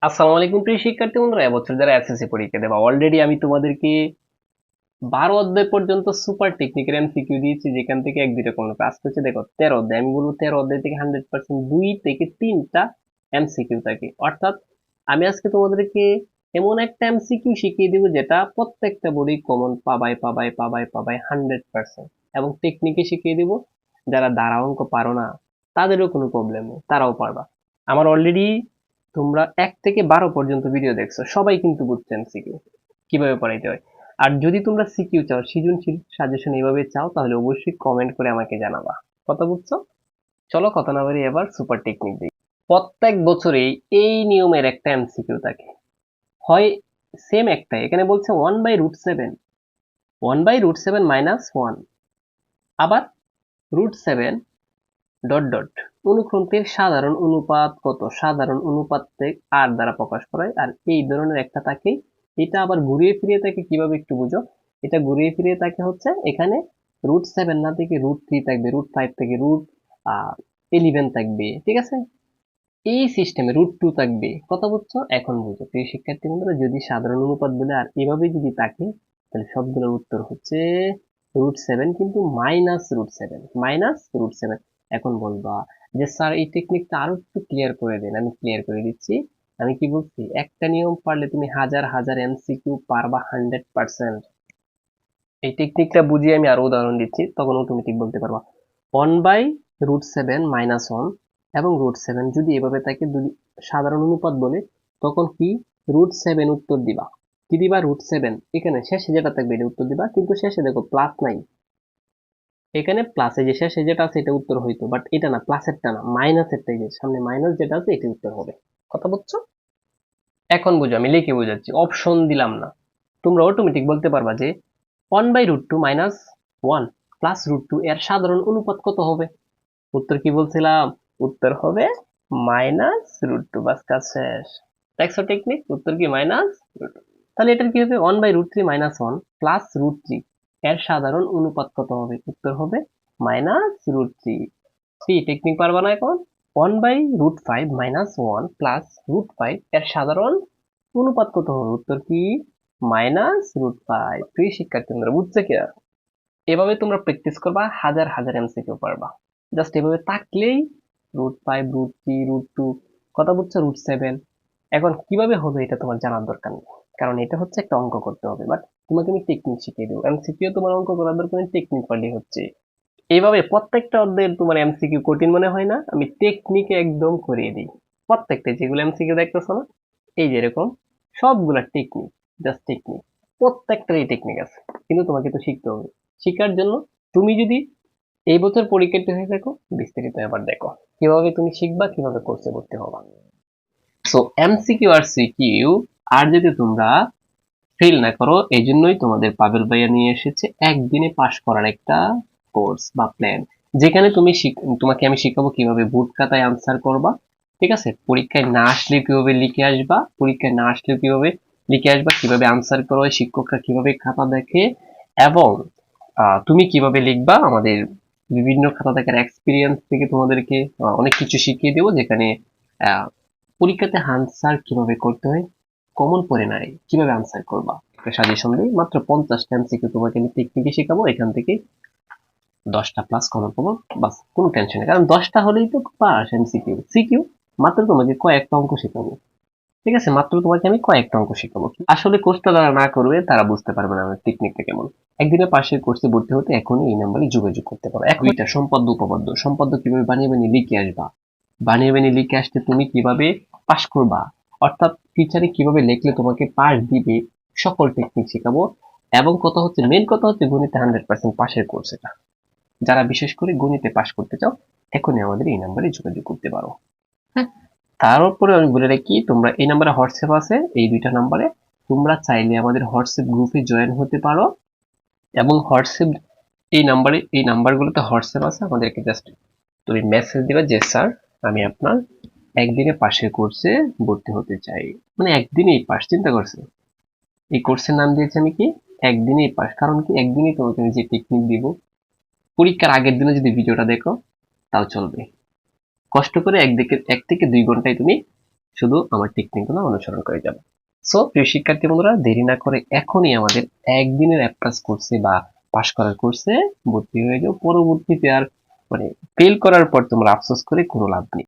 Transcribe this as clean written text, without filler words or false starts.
আসসালামু আলাইকুম প্রিয় শিক্ষার্থী বন্ধুরা, এবছর যারা এসএসসি পরীক্ষা দেবা অলরেডি আমি তোমাদেরকে 12 অধ্যায় পর্যন্ত সুপার টেকনিক্যাল এমসিকিউ দিয়েছি, যেখান থেকে এক দুইটা কোনো ক্লাস করছে। দেখো 13 অধ্যায়, আমি বলবো 13 অধ্যায় থেকে 100% 2 থেকে 3টা এমসিকিউ থাকে। অর্থাৎ আমি আজকে তোমাদেরকে এমন একটা এমসিকিউ শিখিয়ে দিব যেটা প্রত্যেকটা বডি কমন পাবাই পাবাই পাবাই পাবাই 100%। এবং টেকনিকে শিখিয়ে দিব, যারা দ্বারা অঙ্ক পারো না তাদেরও কোনো প্রবলেম নেই, তারাও পারবা। আমার অলরেডি তোমরা 1 থেকে 12 পর্যন্ত ভিডিও দেখছো, সবাই কিন্তু বুঝছো এমসিকিউ কিভাবে পড়াইতে হয়। আর যদি তোমরা সিকিউ চাও, সৃজনশীল সাজেশন এইভাবে চাও, তাহলে অবশ্যই কমেন্ট করে আমাকে জানাবা। কথা বুঝছো? চলো কথা না বাড়িয়ে এবার সুপার টেকনিক দিই। প্রত্যেক বছরেই এই নিয়মের একটা এমসিকিউ থাকে, হয় সেম একটাই। এখানে বলছে 1/√7, 1/√7 -1, আবার √7 ডট ডট অনুক্রমটির সাধারণ অনুপাত কত? সাধারণ অনুপাতকে আর দ্বারা প্রকাশ করায়। আর এই ধরনের একটা থাকে। এটা আবার ঘুরিয়ে ফিরিয়ে থাকে কিভাবে একটু বুঝো। এটা ঘুরিয়ে ফিরিয়ে থাকে হচ্ছে এখানে √7 না থেকে √3 থাকবে, √5 থেকে √11 থাকবে, ঠিক আছে? এই সিস্টেমে √2 থাকবে। কথা বুঝছো? এখন বুঝো প্রিয় শিক্ষার্থী বন্ধুরা, যদি সাধারণ অনুপাত বলে আর এভাবে যদি থাকে, তাহলে সবগুলোর উত্তর হচ্ছে √7, কিন্তু -√7। এখন বলবা যে স্যার এই টেকনিকটা আরো একটু ক্লিয়ার করে দেন। আমি ক্লিয়ার করে দিচ্ছি। আমি কি বলছি, একটা নিয়ম পারলে তুমি হাজার হাজার এমসিকিউ পারবা 100%। এই টেকনিকটা বুঝিয়ে আমি আরো উদাহরণ দিচ্ছি, তখন অটোমেটিক বলতে পারবা। 1/√7 - 1 এবং √7 যদি এভাবে থাকে, যদি সাধারণ অনুপাত বলে, তখন কি √7 উত্তর দিবা। কি দিবা? √7। এখানে শেষে যেটা থাকবে এটা উত্তর দিবা, কিন্তু শেষে দেখো প্লাস নাই। এখানে প্লাসে যে শেষে যেটা আছে এটা উত্তর হইতো, বাট এটা না, প্লাসেরটা না, মাইনাসেরটাই, যে সামনে মাইনাস যেটা আছে এটা উত্তর হবে। কথা বুঝছো? এখন বুঝো, আমি লিখে বোঝাচ্ছি, অপশন দিলাম না। তোমরা অটোমেটিক বলতে পারবা যে 1/√2 - 1 প্লাস √2 এর সাধারণ অনুপাত কত হবে? উত্তর কি বলছিলাম? উত্তর হবে -√2। বাস, কাজ শেষ। দেখছো টেকনিক? উত্তর কি -√2। তাহলে এটার কি হবে? 1/√3 - 1 প্লাস √3 এর সাধারণ অনুপাত কত হবে? উত্তর হবে -√3। কি টেকনিক পারবা না এখন? 1/√5 - 1 প্লাস √5 এর সাধারণ অনুপাত কত হবে? উত্তর কি? -√5। প্রিয় শিক্ষার্থী বন্ধুরা, বুঝছে কি? এভাবে তোমরা প্র্যাকটিস করবা, হাজার হাজার এমসিকিউ পারবা। জাস্ট এভাবে থাকলেই √5, √3, √2, কথা বুঝছো, √7। এখন কিভাবে হবে এটা তোমার জানার দরকার নেই, কারণ এটা হচ্ছে একটা অঙ্ক করতে হবে। বাট তোমাকে আমি টেকনিক শিখিয়ে দেবো। এমসিকিউ তোমার অঙ্ক করার দরকার নেই, টেকনিক পারলেই হচ্ছে। এইভাবে প্রত্যেকটা অধ্যায়ের তোমার এমসিকিউ কঠিন মনে হয় না, আমি টেকনিকে একদম করিয়ে দিই। প্রত্যেকটা যেগুলো এমসিকিউ দেখতেছো না, এই যেরকম সবগুলা টেকনিক, জাস্ট টেকনিক। প্রত্যেকটারই টেকনিক আছে, কিন্তু তোমাকে তো শিখতে হবে। শিখার জন্য তুমি যদি এই বছর পরীক্ষার্থী হয়ে থাকো, বিস্তারিত এবার দেখো কিভাবে তুমি শিখবা, কিভাবে কোর্সে ভর্তি হবা। সো এমসিকিউ আর সিকিউ আর যদি তোমরা ফেল না করো, এই জন্যই তোমাদের পাবেল ভাইয়া নিয়ে এসেছে একদিনে পাশ করার একটা কোর্স বা প্ল্যান, যেখানে তোমাকে আমি শিখাবো কিভাবে বুট খাতায় আনসার করবা। ঠিক আছে? পরীক্ষায় না আসলে কিভাবে লিখে আসবা, পরীক্ষায় না আসলে কিভাবে লিখে আসবা, কিভাবে আনসার করো, শিক্ষকরা কিভাবে খাতা দেখে, এবং তুমি কিভাবে লিখবা। আমাদের বিভিন্ন খাতা দেখার এক্সপিরিয়েন্স থেকে তোমাদেরকে অনেক কিছু শিখিয়ে দেবো, যেখানে আহ, পরীক্ষাতে আনসার কিভাবে করতে হয়, কমন পড়ে নাই কিভাবে আনসার করবা, একটা সাজেশন দিই। মাত্র 50টা এমসিকিউ তোমাকে আমি টেকনিকে শেখাবো, এখান থেকে 10টা প্লাস কমন পাবো। বাস, কোনো টেনশন নেই, কারণ 10টা হলেই তো পাস। এমসিকিউ সিকিউ মাত্র তোমাকে কয়েকটা অঙ্ক শেখাবো। ঠিক আছে? মাত্র তোমাকে আমি কয়েকটা অঙ্ক শেখাবো। আসলে কোর্সটা যারা না করবে তারা বুঝতে পারবে না আমার টেকনিকটা কেমন। একদিনে পাশের কোর্সে ভর্তি হতে এখনই এই নাম্বারে যোগাযোগ করতে পারো। এখন দুইটা সম্পাদ্য উপপাদ্য, সম্পাদ্য কিভাবে বানিয়ে বানিয়ে লিখে আসবা, বানিয়ে বানিয়ে লিখে আসতে তুমি কিভাবে পাস করবা, অর্থাৎ টিচারে কিভাবে লিখলে তোমাকে পাস দিবে, সকল টেকনিক শেখাবো। এবং কথা হচ্ছে, মেন কথা হচ্ছে, গণিতে 100% পাশের কোর্স এটা। যারা বিশেষ করে গণিতে পাস করতে চাও, এখনই আমাদের এই নাম্বারে যোগাযোগ করতে পারো। হ্যাঁ, তার উপরে আমি বলে রাখি, তোমরা এই নাম্বারে হোয়াটসঅ্যাপ আছে, এই দুইটা নাম্বারে তোমরা চাইলে আমাদের হোয়াটসঅ্যাপ গ্রুপে জয়েন হতে পারো। এবং হোয়াটসঅ্যাপ এই নাম্বারগুলোতে হোয়াটসঅ্যাপ আছে, আমাদেরকে জাস্ট তুমি মেসেজ দিবে যে স্যার আমি আপনার একদিনে পাশের কোর্সে ভর্তি হতে চাই। মানে একদিনেই পাস, চিন্তা করছে। এই কোর্সের নাম দিয়েছি আমি কি, একদিনেই পাস। কারণ কি, একদিনেই তোমাকে আমি যে টেকনিক দিব, পরীক্ষার আগের দিনে যদি ভিডিওটা দেখো তাও চলবে। কষ্ট করে 1 থেকে 2 ঘন্টায় তুমি শুধু আমার টেকনিকগুলো অনুসরণ করে যাবে। সো প্রিয় শিক্ষার্থী বন্ধুরা, দেরি না করে এখনই আমাদের একদিনের অ্যাপ্লাস কোর্সে বা পাশ করার কোর্সে ভর্তি হয়ে যাও। পরবর্তীতে আর মানে ফেল করার পর তোমরা আফসোস করে কোনো লাভ নেই।